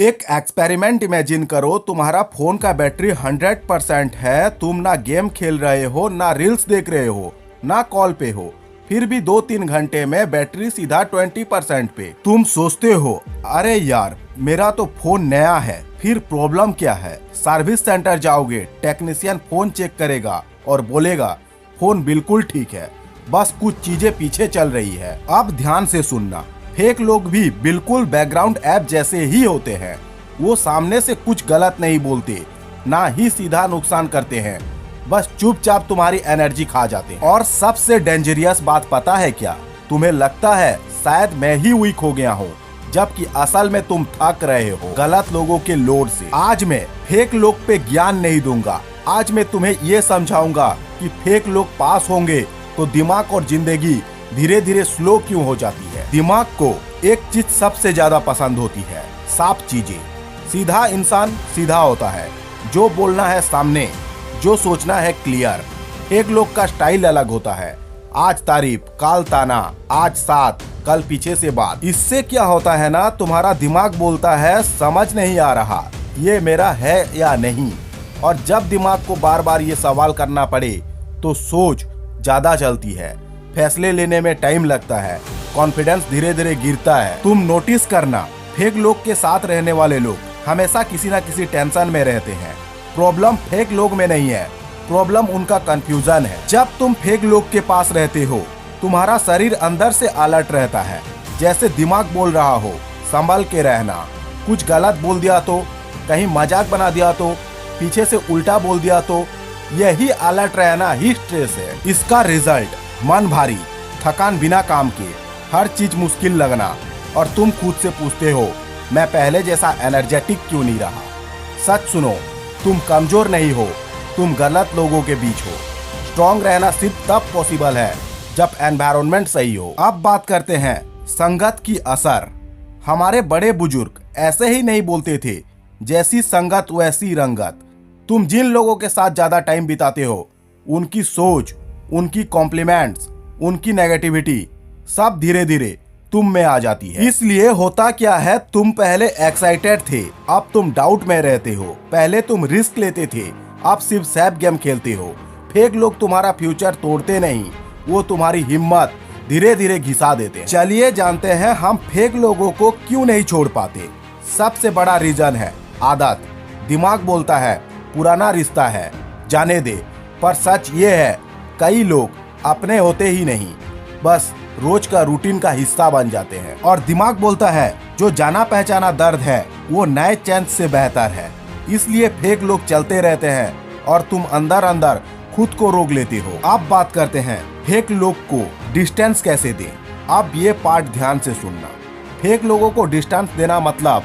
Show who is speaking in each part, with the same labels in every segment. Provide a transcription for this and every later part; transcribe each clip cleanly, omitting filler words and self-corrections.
Speaker 1: एक experiment imagine करो, तुम्हारा फोन का बैटरी 100% है, तुम ना गेम खेल रहे हो, ना रील्स देख रहे हो, ना कॉल पे हो, फिर भी 2-3 घंटे में बैटरी सीधा 20% पे। तुम सोचते हो अरे यार मेरा तो फोन नया है, फिर प्रॉब्लम क्या है? सर्विस सेंटर जाओगे, टेक्नीशियन फोन चेक करेगा और बोलेगा फोन बिल्कुल ठीक है, बस कुछ चीजें पीछे चल रही है। अब ध्यान से सुनना, फेक लोग भी बिल्कुल बैकग्राउंड ऐप जैसे ही होते हैं। वो सामने से कुछ गलत नहीं बोलते, ना ही सीधा नुकसान करते हैं, बस चुपचाप तुम्हारी एनर्जी खा जाते हैं। और सबसे डेंजरियस बात पता है क्या? तुम्हें लगता है शायद मैं ही वीक हो गया हूँ, जबकि असल में तुम थक रहे हो गलत लोगों के लोड से। आज मैं फेक लोग पे ज्ञान नहीं दूंगा, आज मैं तुम्हें ये समझाऊंगा कि फेक लोग पास होंगे तो दिमाग और जिंदगी धीरे धीरे स्लो क्यों हो जाती है। दिमाग को एक चीज सबसे ज्यादा पसंद होती है, साफ चीजें। सीधा इंसान सीधा होता है, जो बोलना है सामने, जो सोचना है क्लियर। एक लोग का स्टाइल अलग होता है, आज तारीफ काल ताना, आज साथ कल पीछे से बात। इससे क्या होता है ना, तुम्हारा दिमाग बोलता है समझ नहीं आ रहा ये मेरा है या नहीं, और जब दिमाग को बार बार ये सवाल करना पड़े तो सोच ज्यादा चलती है, फैसले लेने में टाइम लगता है, कॉन्फिडेंस धीरे धीरे गिरता है। तुम नोटिस करना, फेक लोग के साथ रहने वाले लोग हमेशा किसी न किसी टेंशन में रहते हैं। प्रॉब्लम फेक लोग में नहीं है, प्रॉब्लम उनका कंफ्यूजन है। जब तुम फेक लोग के पास रहते हो, तुम्हारा शरीर अंदर से अलर्ट रहता है, जैसे दिमाग बोल रहा हो संभल के रहना। कुछ गलत बोल दिया तो, कहीं मजाक बना दिया तो, पीछे से उल्टा बोल दिया तो, यही अलर्ट रहना ही स्ट्रेस है। इसका रिजल्ट मन भारी, थकान बिना काम के, हर चीज मुश्किल लगना, और तुम खुद से पूछते हो मैं पहले जैसा एनर्जेटिक क्यों नहीं रहा। सच सुनो, तुम कमजोर नहीं हो, तुम गलत लोगों के बीच हो। स्ट्रॉन्ग रहना सिर्फ तब पॉसिबल है जब एनवायरनमेंट सही हो। अब बात करते हैं संगत की असर। हमारे बड़े बुजुर्ग ऐसे ही नहीं बोलते थे, जैसी संगत वैसी रंगत। तुम जिन लोगों के साथ ज्यादा टाइम बिताते हो, उनकी सोच, उनकी कॉम्प्लीमेंट्स, उनकी नेगेटिविटी सब धीरे धीरे तुम में आ जाती है। इसलिए होता क्या है, तुम पहले एक्साइटेड थे, अब तुम डाउट में रहते हो। पहले तुम रिस्क लेते थे, अब सिर्फ सेफ गेम खेलते हो। फेक लोग तुम्हारा फ्यूचर तोड़ते नहीं, वो तुम्हारी हिम्मत धीरे धीरे घिसा देते हैं। चलिए जानते हैं हम फेक लोगों को क्यों नहीं छोड़ पाते। सबसे बड़ा रीजन है आदत। दिमाग बोलता है पुराना रिश्ता है, जाने दे, पर सच ये है कई लोग अपने होते ही नहीं, बस रोज का रूटीन का हिस्सा बन जाते हैं। और दिमाग बोलता है जो जाना पहचाना दर्द है वो नए चैन से बेहतर है। इसलिए फेक लोग चलते रहते हैं और तुम अंदर अंदर खुद को रोक लेते हो। अब बात करते हैं फेक लोग को डिस्टेंस कैसे दें। अब ये पार्ट ध्यान से सुनना। फेक लोगों को डिस्टेंस देना मतलब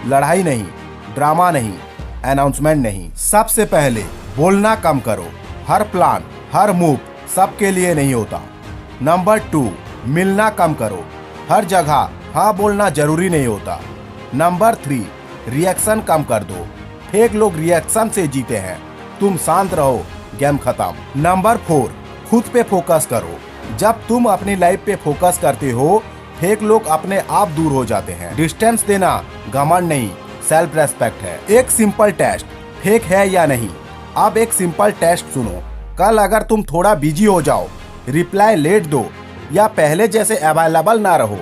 Speaker 1: लड़ाई नहीं, ड्रामा नहीं, अनाउंसमेंट नहीं। सबसे पहले बोलना कम करो। हर प्लान, हर मूव सबके लिए नहीं होता। नंबर 2, मिलना कम करो। हर जगह हाँ बोलना जरूरी नहीं होता। नंबर 3, रिएक्शन कम कर दो। फेक लोग रिएक्शन से जीते हैं, तुम शांत रहो, गेम खत्म। नंबर 4, खुद पे फोकस करो। जब तुम अपनी लाइफ पे फोकस करते हो, फेक लोग अपने आप दूर हो जाते हैं। डिस्टेंस देना घमंड नहीं, सेल्फ रेस्पेक्ट है। एक सिंपल टेस्ट, फेक है या नहीं। अब एक सिंपल टेस्ट सुनो। कल अगर तुम थोड़ा बिजी हो जाओ, रिप्लाई लेट दो, या पहले जैसे अवेलेबल ना रहो,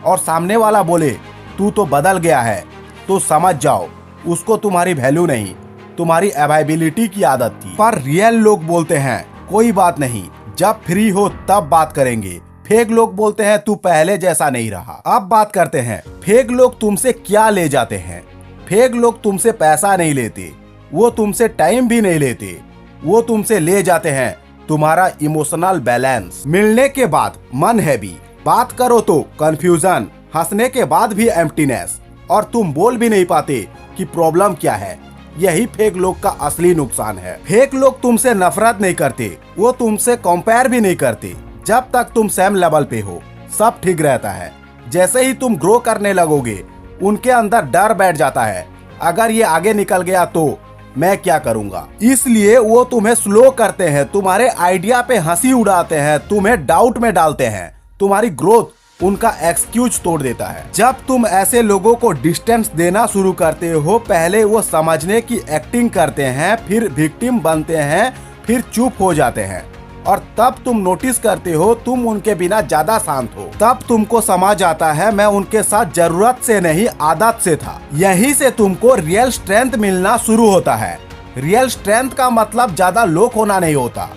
Speaker 1: और सामने वाला बोले तू तो बदल गया है, तो समझ जाओ उसको तुम्हारी वैल्यू नहीं, तुम्हारी अवेलेबिलिटी की आदत थी। पर रियल लोग बोलते हैं कोई बात नहीं, जब फ्री हो तब बात करेंगे। फेक लोग बोलते हैं तू पहले जैसा नहीं रहा। अब बात करते हैं फेक लोग तुमसे क्या ले जाते हैं। फेक लोग तुमसे पैसा नहीं लेते, वो तुमसे टाइम भी नहीं लेते, वो तुमसे ले जाते हैं तुम्हारा इमोशनल बैलेंस। मिलने के बाद मन हैवी, बात करो तो कंफ्यूजन, हंसने के बाद भी एम्प्टीनेस, और तुम बोल भी नहीं पाते कि प्रॉब्लम क्या है। यही फेक लोग का असली नुकसान है। फेक लोग तुमसे नफरत नहीं करते, वो तुमसे कंपेयर भी नहीं करते। जब तक तुम सेम लेवल पे हो सब ठीक रहता है। जैसे ही तुम ग्रो करने लगोगे, उनके अंदर डर बैठ जाता है, अगर ये आगे निकल गया तो मैं क्या करूंगा। इसलिए वो तुम्हें स्लो करते हैं, तुम्हारे आइडिया पे हंसी उड़ाते हैं, तुम्हें डाउट में डालते हैं, तुम्हारी ग्रोथ उनका एक्सक्यूज तोड़ देता है। जब तुम ऐसे लोगों को डिस्टेंस देना शुरू करते हो, पहले वो समझने की एक्टिंग करते हैं, फिर विक्टिम बनते हैं, फिर चुप हो जाते हैं, और तब तुम नोटिस करते हो तुम उनके बिना ज्यादा शांत हो। तब तुमको समझ आता है मैं उनके साथ जरूरत से नहीं आदत से था। यहीं से तुमको रियल स्ट्रेंथ मिलना शुरू होता है। रियल स्ट्रेंथ का मतलब ज्यादा लोग होना नहीं होता।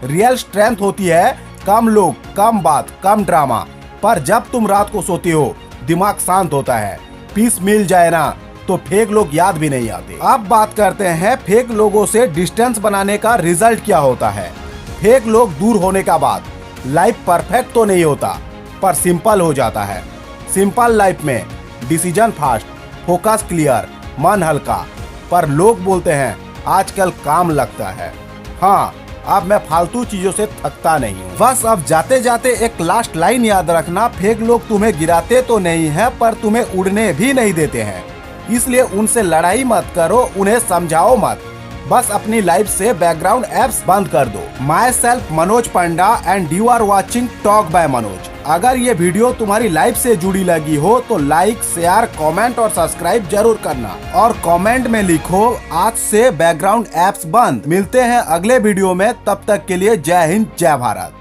Speaker 1: रियल स्ट्रेंथ होती है कम लोग, कम बात, कम ड्रामा। पर जब तुम रात को सोते हो, दिमाग शांत होता है, पीस मिल जाए ना, तो फेक लोग याद भी नहीं आते। अब बात करते हैं फेक लोगों से डिस्टेंस बनाने का रिजल्ट क्या होता है। फेक लोग दूर होने का बाद लाइफ परफेक्ट तो नहीं होता, पर सिंपल हो जाता है। सिंपल लाइफ में डिसीजन फास्ट, फोकस क्लियर, मन हल्का। पर लोग बोलते हैं आजकल काम लगता है। हाँ, अब मैं फालतू चीजों से थकता नहीं हूँ। बस अब जाते जाते एक लास्ट लाइन याद रखना, फेक लोग तुम्हें गिराते तो नहीं है, पर तुम्हें उड़ने भी नहीं देते हैं। इसलिए उनसे लड़ाई मत करो, उन्हें समझाओ मत। बस अपनी लाइफ से बैकग्राउंड एप्स बंद कर दो। Myself Manoj Panda and you are watching talk by Manoj. अगर ये वीडियो तुम्हारी लाइफ से जुड़ी लगी हो तो लाइक, शेयर, कमेंट और सब्सक्राइब जरूर करना, और कमेंट में लिखो आज से बैकग्राउंड एप्स बंद। मिलते हैं अगले वीडियो में, तब तक के लिए जय हिंद, जय भारत।